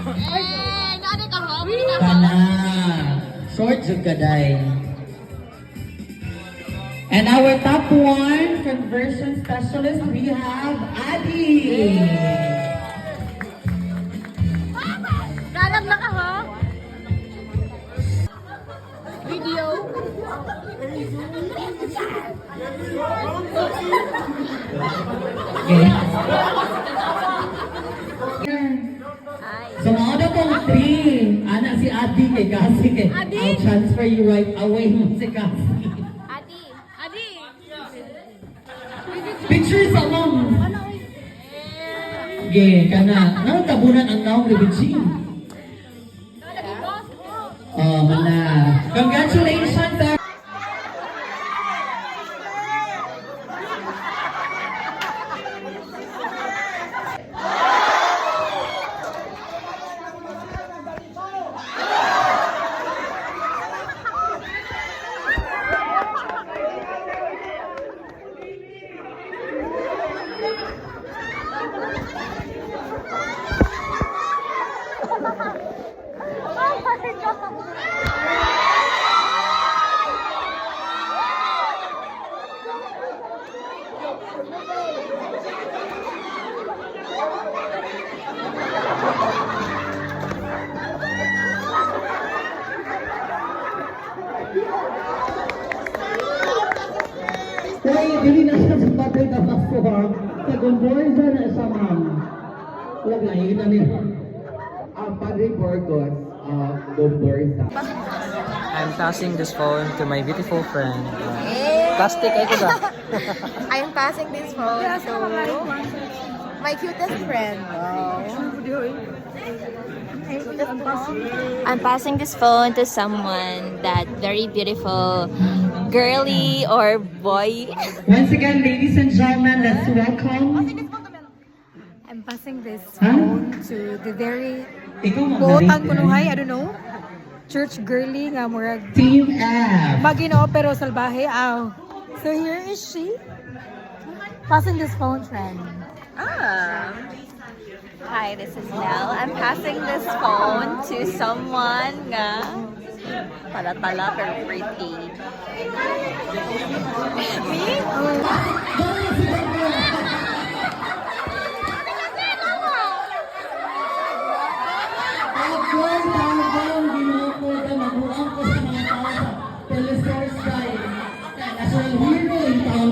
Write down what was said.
Nani ka ho? Kana. Short jud kaday. And our top one conversion specialist, we have Adi. Ganap na ka ho? Video. Okay. Ay. So mga na pong three. Anak si Adi kay Kasi kay. Adi? I'll transfer you right away mo si Kasi. Adi. Adi. Picture sa mom. Okay, kana. Ano tabunan ang naong Rebechin? Oh, mana. Congratulations, sir. Hoy, dili na siya sa patay na pasto ha. Nag-onboard na siya, ma'am. Wala lang, yun na niya. Padre Burgos Gomborza. I'm passing this phone to my beautiful friend. Plastic, ay ko ba? I'm passing this phone to my cutest friend. I'm passing this phone to someone that very beautiful girly or boy. Once again, ladies and gentlemen, let's welcome. I'm passing this Huh? phone to the very Ikaw, Ma'am buotan Marie. ko nung I don't know, church girly nga murag Team F. Maginoo pero salbahe aw. So here is she passing this phone friend. Hi, this is Nell. I'm passing this phone to someone nga pala pero pretty. Me? Tapos, tawag ginawa ko na mabuang ko sa mga tao sa Telesource Sky. National hero yung taong